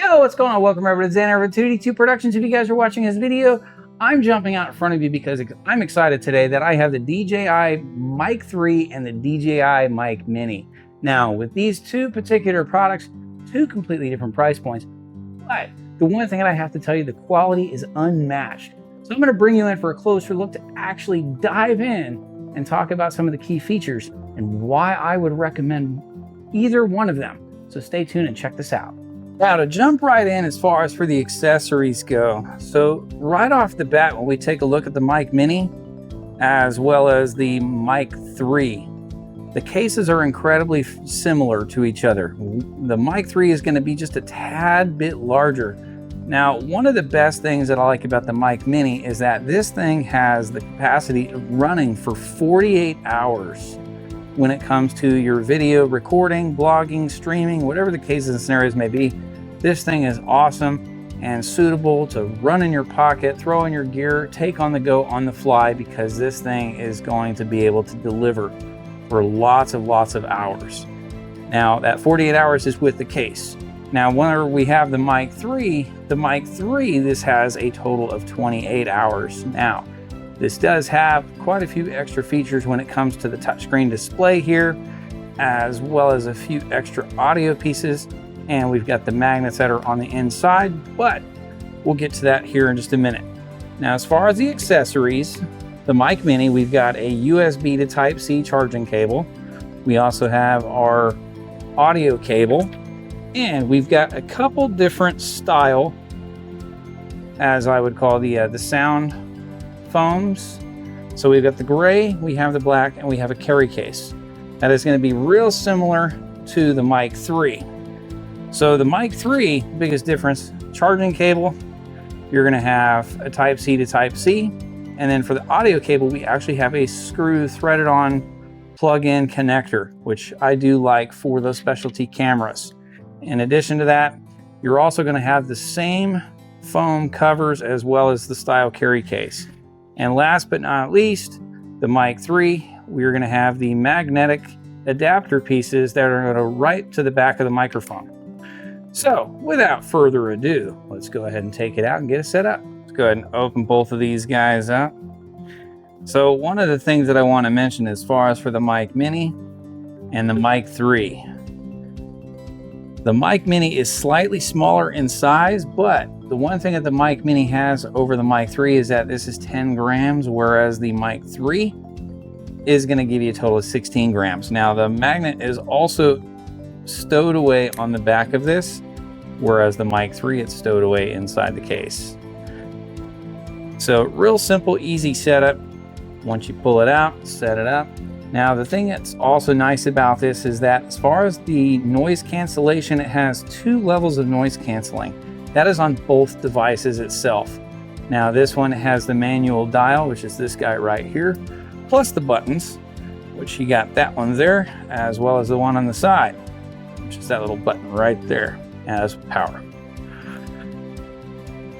Yo, what's going on? Welcome over to Muzain 2D2 Productions. If you guys are watching this video, I'm jumping out in front of you because I'm excited today that I have the DJI Mic 3 and the DJI Mic Mini. Now, with these two particular products, two completely different price points, but the one thing that I have to tell you, the quality is unmatched. So I'm going to bring you in for a closer look to actually dive in and talk about some of the key features and why I would recommend either one of them. So stay tuned and check this out. Now to jump right in as far as for the accessories go. So right off the bat, when we take a look at the Mic Mini, as well as the Mic 3, the cases are incredibly similar to each other. The Mic 3 is going to be just a tad bit larger. Now, one of the best things that I like about the Mic Mini is that this thing has the capacity of running for 48 hours when it comes to your video recording, blogging, streaming, whatever the cases and scenarios may be. This thing is awesome and suitable to run in your pocket, throw in your gear, take on the go on the fly, because this thing is going to be able to deliver for lots of hours. Now, that 48 hours is with the case. Now, whenever we have the Mic 3, this has a total of 28 hours. Now, this does have quite a few extra features when it comes to the touchscreen display here, as well as a few extra audio pieces. And we've got the magnets that are on the inside, but we'll get to that here in just a minute. Now, as far as the accessories, the Mic Mini, we've got a USB to Type-C charging cable. We also have our audio cable, and we've got a couple different style, as I would call the sound foams. So we've got the gray, we have the black, and we have a carry case. That is going to be real similar to the Mic 3. So the Mic 3, biggest difference, charging cable, you're going to have a Type-C to Type-C. And then for the audio cable, we actually have a screw threaded on plug-in connector, which I do like for those specialty cameras. In addition to that, you're also going to have the same foam covers as well as the style carry case. And last but not least, the Mic 3, we're going to have the magnetic adapter pieces that are going to right to the back of the microphone. So without further ado, let's go ahead and take it out and get it set up. Let's go ahead and open both of these guys up. So one of the things that I want to mention as far as for the Mic Mini and the Mic 3, the Mic Mini is slightly smaller in size, but the one thing that the Mic Mini has over the Mic 3 is that this is 10 grams, whereas the Mic 3 is going to give you a total of 16 grams. Now, the magnet is also stowed away on the back of this, whereas the Mic 3, it's stowed away inside the case. So real simple, easy setup. Once you pull it out, set it up. Now, the thing that's also nice about this is that as far as the noise cancellation, it has two levels of noise canceling. That is on both devices itself. Now, this one has the manual dial, which is this guy right here, plus the buttons, which you got that one there, as well as the one on the side, which is that little button right there, as power.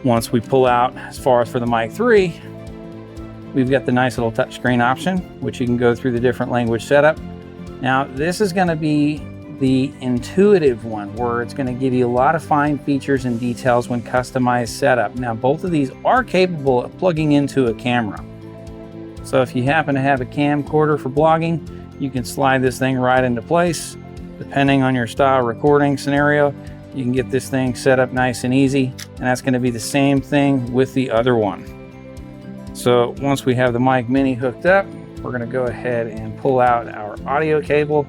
Once we pull out, as far as for the Mic 3, we've got the nice little touchscreen option, which you can go through the different language setup. Now, this is going to be the intuitive one, where it's going to give you a lot of fine features and details when customized setup. Now, both of these are capable of plugging into a camera. So if you happen to have a camcorder for blogging, you can slide this thing right into place. Depending on your style recording scenario, you can get this thing set up nice and easy, and that's going to be the same thing with the other one. So once we have the Mic Mini hooked up, we're going to go ahead and pull out our audio cable,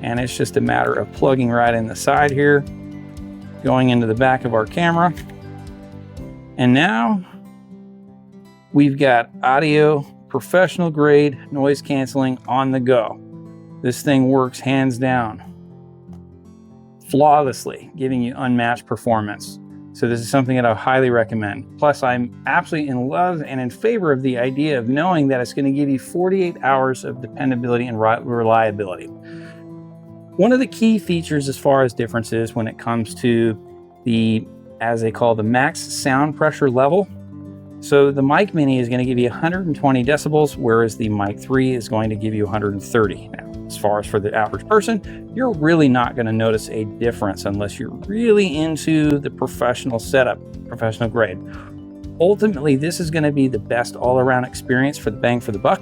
and it's just a matter of plugging right in the side here, going into the back of our camera. And now we've got audio, professional grade noise canceling on the go. This thing works hands down, flawlessly, giving you unmatched performance. So this is something that I highly recommend. Plus, I'm absolutely in love and in favor of the idea of knowing that it's going to give you 48 hours of dependability and reliability. One of the key features as far as differences when it comes to the, as they call the max sound pressure level. So the Mic Mini is going to give you 120 decibels, whereas the Mic 3 is going to give you 130. Now, as far as for the average person, you're really not going to notice a difference unless you're really into the professional setup, professional grade. Ultimately, this is going to be the best all-around experience for the bang for the buck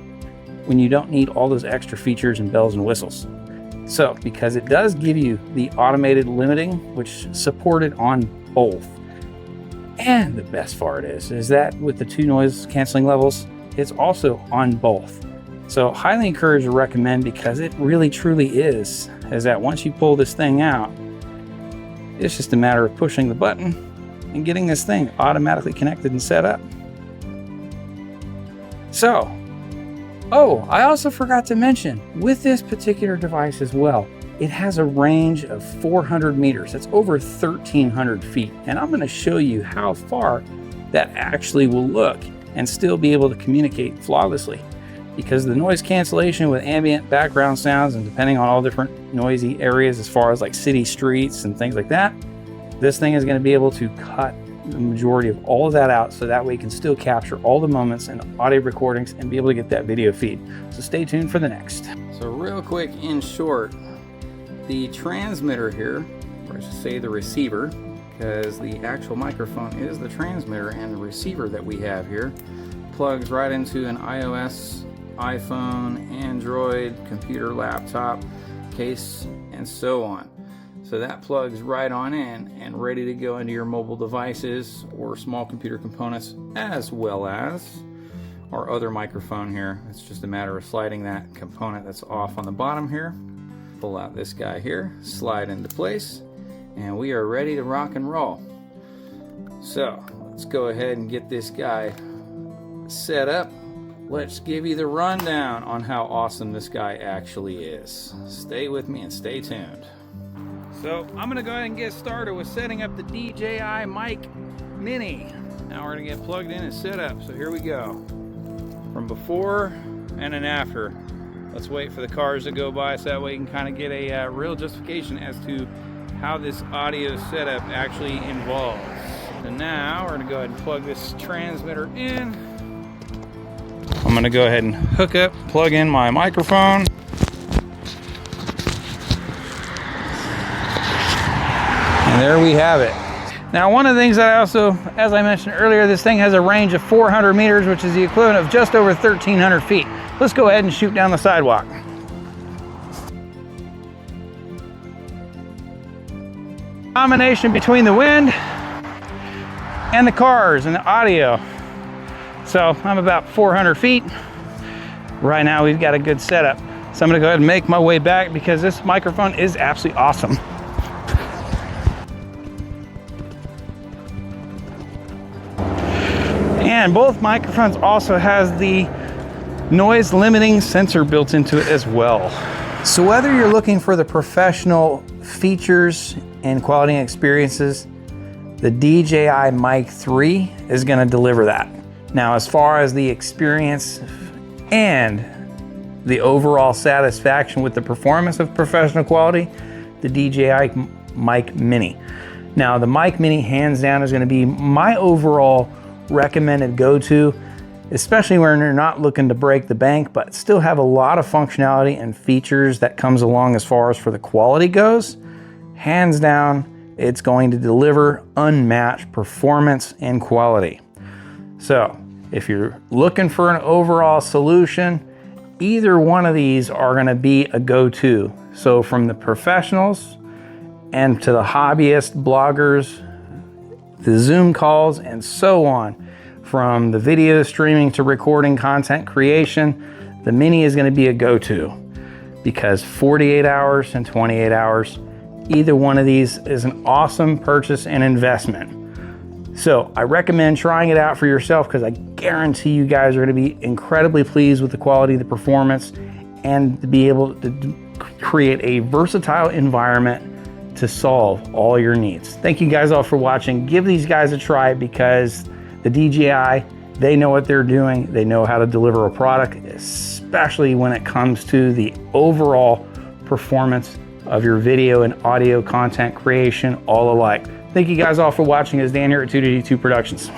when you don't need all those extra features and bells and whistles. So, because it does give you the automated limiting, which is supported on both. And the best part is that with the 2 noise canceling levels, it's also on both. So highly encourage and recommend, because it really truly is that once you pull this thing out, it's just a matter of pushing the button and getting this thing automatically connected and set up. So, oh, I also forgot to mention, with this particular device as well, it has a range of 400 meters. That's over 1,300 feet. And I'm going to show you how far that actually will look and still be able to communicate flawlessly. Because the noise cancellation with ambient background sounds, and depending on all different noisy areas as far as like city streets and things like that, this thing is going to be able to cut the majority of all of that out, so that way you can still capture all the moments and audio recordings and be able to get that video feed. So stay tuned for the next. So real quick, in short, the transmitter here, or I should say the receiver, because the actual microphone is the transmitter, and the receiver that we have here plugs right into an iOS, iPhone, Android, computer, laptop, case, and so on. So that plugs right on in and ready to go into your mobile devices or small computer components, as well as our other microphone here. It's just a matter of sliding that component that's off on the bottom here. Pull out this guy here, slide into place, and we are ready to rock and roll. So let's go ahead and get this guy set up. Let's give you the rundown on how awesome this guy actually is. Stay with me and stay tuned. So I'm gonna go ahead and get started with setting up the DJI Mic Mini. Now we're gonna get plugged in and set up. So here we go. From before and an after. Let's wait for the cars to go by so that way you can kind of get a real justification as to how this audio setup actually involves. So now we're gonna go ahead and plug this transmitter in. I'm gonna go ahead and hook up, plug in my microphone. And there we have it. Now, one of the things that I also, as I mentioned earlier, this thing has a range of 400 meters, which is the equivalent of just over 1,300 feet. Let's go ahead and shoot down the sidewalk. Combination between the wind and the cars and the audio. So I'm about 400 feet. Right now we've got a good setup. So I'm gonna go ahead and make my way back because this microphone is absolutely awesome. And both microphones also has the noise limiting sensor built into it as well. So whether you're looking for the professional features and quality experiences, the DJI Mic 3 is going to deliver that. Now, as far as the experience and the overall satisfaction with the performance of professional quality, the DJI Mic Mini. Now, the Mic Mini, hands down, is going to be my overall recommended go-to, especially when you're not looking to break the bank, but still have a lot of functionality and features that comes along as far as for the quality goes. Hands down, it's going to deliver unmatched performance and quality. So if you're looking for an overall solution, either one of these are going to be a go-to. So from the professionals and to the hobbyist bloggers, the Zoom calls and so on, from the video streaming to recording content creation, the Mini is going to be a go-to because 48 hours and 28 hours, either one of these is an awesome purchase and investment. So I recommend trying it out for yourself because I guarantee you guys are going to be incredibly pleased with the quality of the performance and to be able to create a versatile environment to solve all your needs. Thank you guys all for watching. Give these guys a try because the DJI, they know what they're doing. They know how to deliver a product, especially when it comes to the overall performance of your video and audio content creation all alike. Thank you guys all for watching. It's Dan here at 2DD2 Productions.